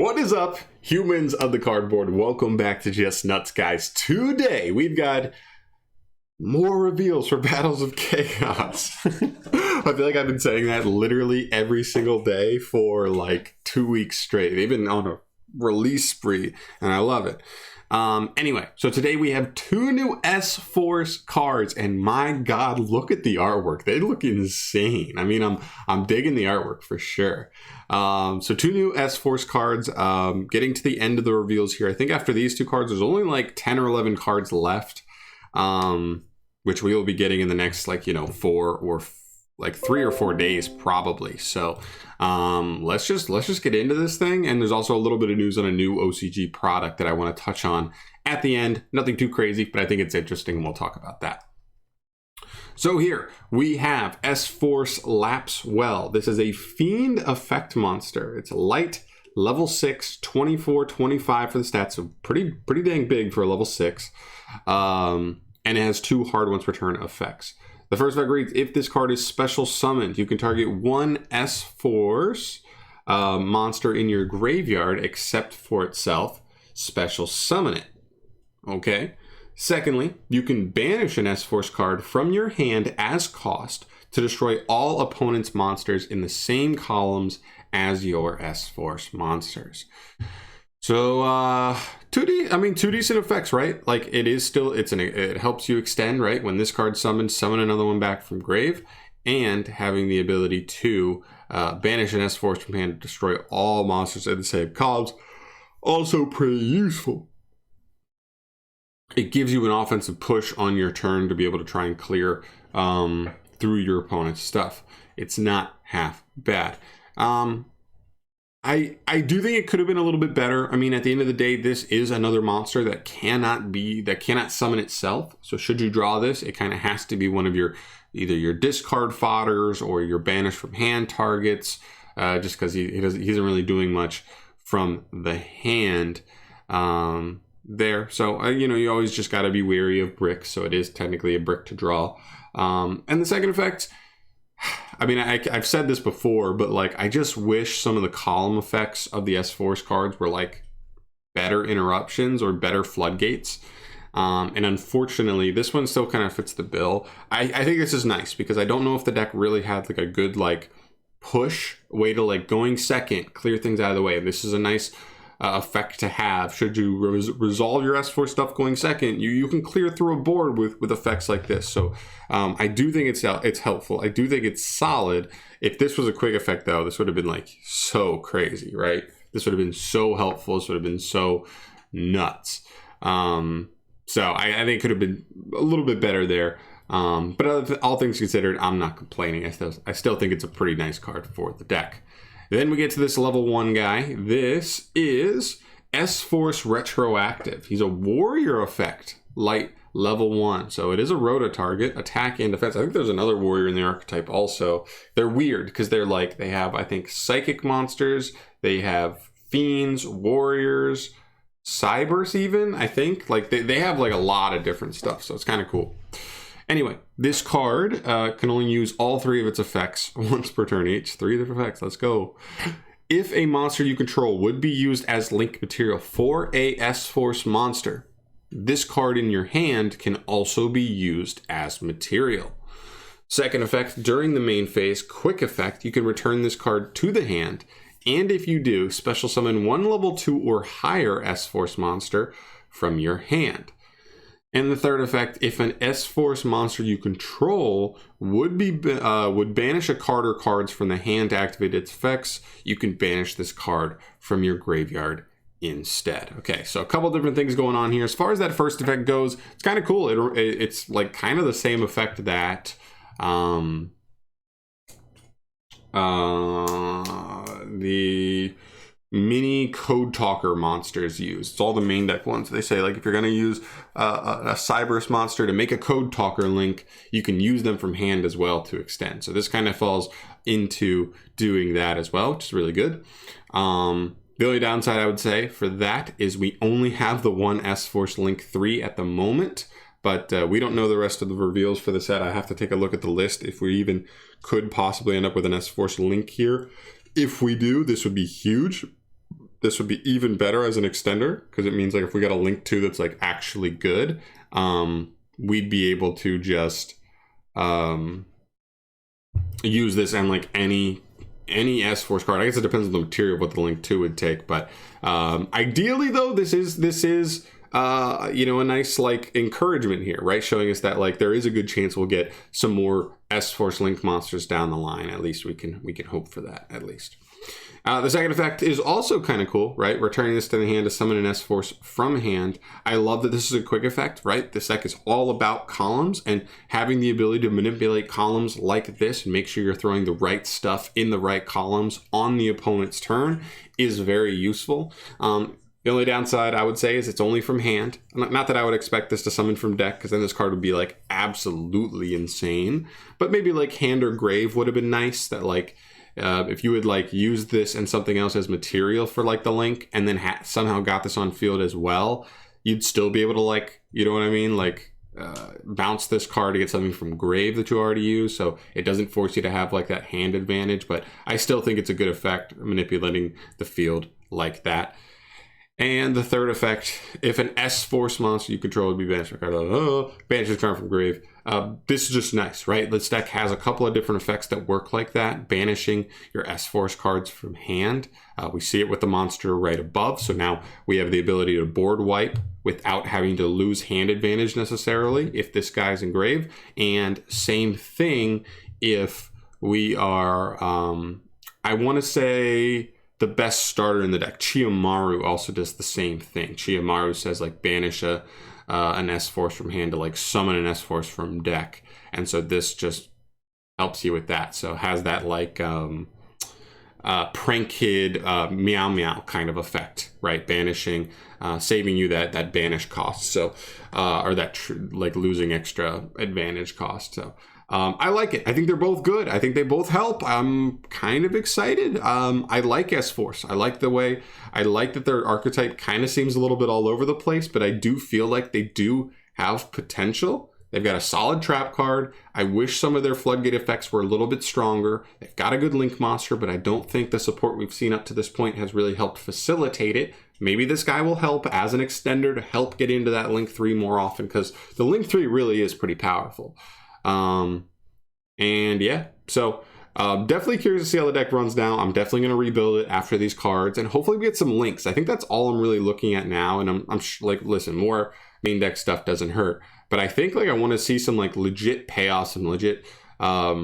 What is up, humans of the cardboard? Welcome back to Just Nuts, guys. Today we've got more reveals for Battles of Chaos. I feel like I've been saying that literally every single day for like 2 weeks straight. They've been on a release spree and I love it. Anyway, so today we have 2 new S-Force cards, and my god, look at the artwork. They look insane. I mean, I'm digging the artwork for sure. So 2 new S-Force cards, getting to the end of the reveals here. I think after these 2 cards, there's only like 10 or 11 cards left, which we will be getting in the next, like, 3 or 4 days probably. So let's just get into this thing. And there's also a little bit of news on a new OCG product that I want to touch on at the end. Nothing too crazy, but I think it's interesting and we'll talk about that. So here we have S-Force Lapswell. This is a Fiend effect monster. It's light, level 6, 24-25 for the stats, so pretty dang big for a level 6. And it has 2 hard once return effects. The first effect reads, if this card is special summoned, you can target 1 S-Force monster in your graveyard except for itself. Special summon it. Okay. Secondly, you can banish an S-Force card from your hand as cost to destroy all opponent's monsters in the same columns as your S-Force monsters. So, 2 decent effects, right? Like, it is still, it helps you extend, right? When this card summons, summon another one back from grave, and having the ability to banish an S-Force from hand to destroy all monsters in the same columns. Also pretty useful. It gives you an offensive push on your turn to be able to try and clear through your opponent's stuff. It's not half bad. I do think it could have been a little bit better. I mean, at the end of the day, this is another monster that cannot summon itself. So should you draw this, it kind of has to be one of either your discard fodders or your banish from hand targets, just because he isn't really doing much from the hand there. So, you always just got to be wary of bricks. So it is technically a brick to draw. And the second effect, I mean, I've said this before, but like, I just wish some of the column effects of the S-Force cards were like better interruptions or better floodgates. And unfortunately, this one still kind of fits the bill. I think this is nice because I don't know if the deck really had like a good like push way to like going second, clear things out of the way. This is a nice effect to have. Should you resolve your S-Force stuff going second, you can clear through a board with effects like this. So I do think it's helpful. I do think it's solid. If this was a quick effect though, this would have been like so crazy, right? This would have been so helpful. This would have been so nuts. So I think it could have been a little bit better there. But all things considered, I'm not complaining. I still think it's a pretty nice card for the deck. Then we get to this level 1 guy. This is S-Force Retroactive. He's a warrior effect, light, level 1. So it is a rota target, attack and defense. I think there's another warrior in the archetype also. They're weird because they have, I think, psychic monsters. They have fiends, warriors, cybers even, I think. Like they have like a lot of different stuff. So it's kind of cool. Anyway, this card can only use all 3 of its effects once per turn each. 3 different effects. Let's go. If a monster you control would be used as link material for a S-Force monster, this card in your hand can also be used as material. Second effect, during the main phase, quick effect, you can return this card to the hand. And if you do, special summon 1 level 2 or higher S-Force monster from your hand. And the third effect, if an S-Force monster you control would banish a card or cards from the hand to activate its effects, you can banish this card from your graveyard instead. Okay, so a couple different things going on here. As far as that first effect goes, it's kind of cool. It's like kind of the same effect that the mini code talker monsters use. It's all the main deck ones. They say like if you're going to use a Cyberus monster to make a code talker link, you can use them from hand as well to extend. So this kind of falls into doing that as well, which is really good. The only downside I would say for that is we only have the 1 S-Force Link 3 at the moment, but we don't know the rest of the reveals for the set. I have to take a look at the list if we even could possibly end up with an S-Force Link here. If we do, this would be huge. this would be even better as an extender, because it means like if we got a Link 2 that's like actually good, we'd be able to just use this and like any S-Force card. I guess it depends on the material of what the Link 2 would take, but ideally though, this is you know, a nice like encouragement here, right? Showing us that like there is a good chance we'll get some more S-Force Link monsters down the line. At least we can hope for that, at least. The second effect is also kind of cool, right? Returning this to the hand to summon an S-Force from hand. I love that this is a quick effect, right? This deck is all about columns, and having the ability to manipulate columns like this and make sure you're throwing the right stuff in the right columns on the opponent's turn is very useful. The only downside I would say is it's only from hand. Not that I would expect this to summon from deck, because then this card would be like absolutely insane. But maybe like hand or grave would have been nice. That like if you would like use this and something else as material for like the Link, and then somehow got this on field as well, you'd still be able to like, you know what I mean? Like bounce this card to get something from grave that you already use. So it doesn't force you to have like that hand advantage, but I still think it's a good effect manipulating the field like that. And the third effect, if an S-Force monster you control would be banished, banish this card from grave. This is just nice, right? This deck has a couple of different effects that work like that, banishing your S-Force cards from hand. We see it with the monster right above, so now we have the ability to board wipe without having to lose hand advantage necessarily if this guy's in grave. And same thing if we are, I want to say, the best starter in the deck, Chiyomaru, also does the same thing. Chiyomaru says like banish an S-Force from hand to like summon an S-Force from deck. And so this just helps you with that. So it has that like prank kid meow meow kind of effect, right? Banishing, saving you that banish cost. So, or that like losing extra advantage cost. So I like it. I think they're both good. I think they both help. I'm kind of excited. I like S-Force. I like that their archetype kind of seems a little bit all over the place, but I do feel like they do have potential. They've got a solid trap card. I wish some of their floodgate effects were a little bit stronger. They've got a good Link monster, but I don't think the support we've seen up to this point has really helped facilitate it. Maybe this guy will help as an extender to help get into that Link 3 more often, because the Link 3 really is pretty powerful. And yeah, so definitely curious to see how the deck runs now. I'm definitely going to rebuild it after these cards, and hopefully we get some links. I think that's all I'm really looking at now, and I'm like, listen, more main deck stuff doesn't hurt, but I think like I want to see some like legit payoffs and legit, I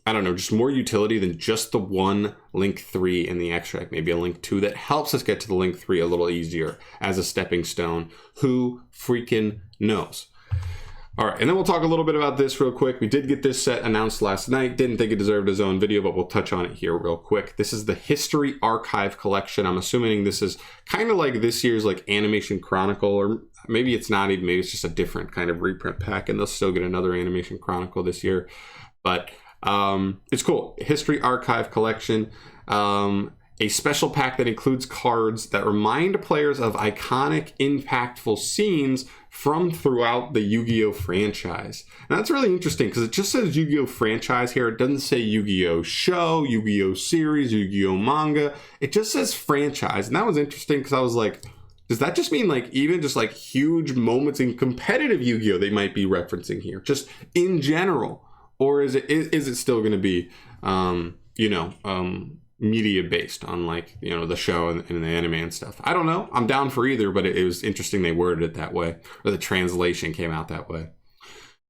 don't know, just more utility than just the one Link 3 in the extract. Maybe a Link 2 that helps us get to the Link 3 a little easier as a stepping stone. Who freaking knows? All right, and then we'll talk a little bit about this real quick. We did get this set announced last night. Didn't think it deserved its own video, but we'll touch on it here real quick. This is the History Archive Collection. I'm assuming this is kind of like this year's like Animation Chronicle, or maybe it's not even, maybe it's just a different kind of reprint pack, and they'll still get another Animation Chronicle this year. But it's cool. History Archive Collection. A special pack that includes cards that remind players of iconic, impactful scenes from throughout the Yu-Gi-Oh! Franchise. And that's really interesting because it just says Yu-Gi-Oh! Franchise here. It doesn't say Yu-Gi-Oh! Show, Yu-Gi-Oh! Series, Yu-Gi-Oh! Manga. It just says franchise. And that was interesting because I was like, does that just mean like even just like huge moments in competitive Yu-Gi-Oh! They might be referencing here, just in general? Or is it still going to be, media based on like, the show and the anime and stuff? I don't know. I'm down for either, but it was interesting they worded it that way, or the translation came out that way.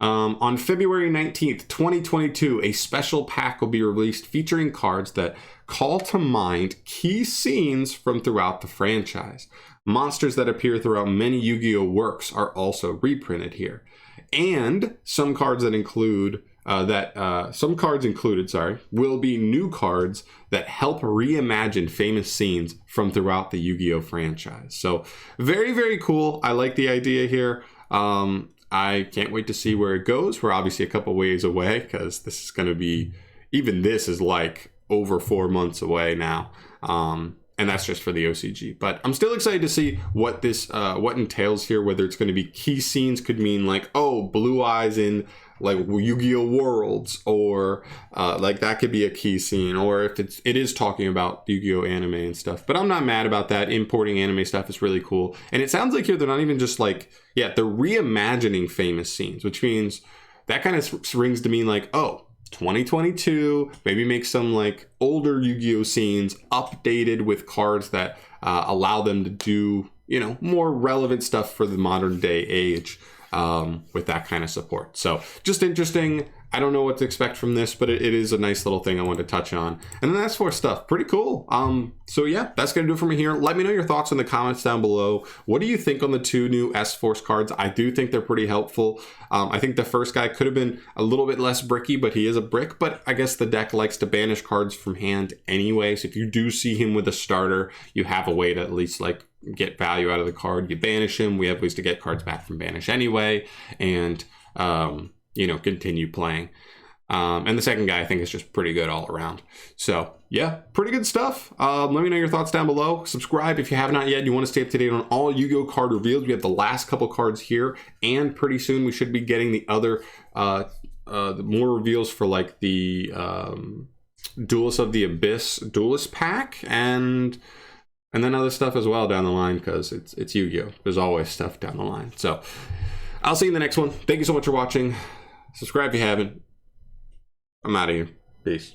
On February 19th, 2022, a special pack will be released featuring cards that call to mind key scenes from throughout the franchise. Monsters that appear throughout many Yu-Gi-Oh! Works are also reprinted here. And some cards that include will be new cards that help reimagine famous scenes from throughout the Yu-Gi-Oh! Franchise. So very, very cool. I like the idea here. I can't wait to see where it goes. We're obviously a couple ways away because this is going to be, even this is like over 4 months away now. And that's just for the OCG. But I'm still excited to see what this what entails here, whether it's going to be key scenes, could mean like, oh, Blue Eyes in like Yu-Gi-Oh! Worlds, or like that could be a key scene, or if it is talking about Yu-Gi-Oh! Anime and stuff. But I'm not mad about that. Importing anime stuff is really cool. And it sounds like here they're not even just like, yeah, they're reimagining famous scenes, which means that kind of rings to mean like, oh, 2022, maybe make some like older Yu-Gi-Oh! Scenes updated with cards that allow them to do, you know, more relevant stuff for the modern day age with that kind of support. So just interesting. I don't know what to expect from this, but it is a nice little thing I wanted to touch on. And then that's for stuff. Pretty cool. So yeah, that's going to do it for me here. Let me know your thoughts in the comments down below. What do you think on the 2 new S-Force cards? I do think they're pretty helpful. I think the first guy could have been a little bit less bricky, but he is a brick. But I guess the deck likes to banish cards from hand anyway. So if you do see him with a starter, you have a way to at least like get value out of the card. You banish him. We have ways to get cards back from banish anyway. And, you know, continue playing. And the second guy, I think, is just pretty good all around. So yeah, pretty good stuff. Let me know your thoughts down below. Subscribe if you have not yet. You want to stay up to date on all Yu-Gi-Oh! Card reveals. We have the last couple cards here, and pretty soon we should be getting the other more reveals for like the Duelist of the Abyss Duelist pack, and then other stuff as well down the line, because it's Yu-Gi-Oh! There's always stuff down the line. So I'll see you in the next one. Thank you so much for watching. Subscribe if you haven't. I'm out of here. Peace.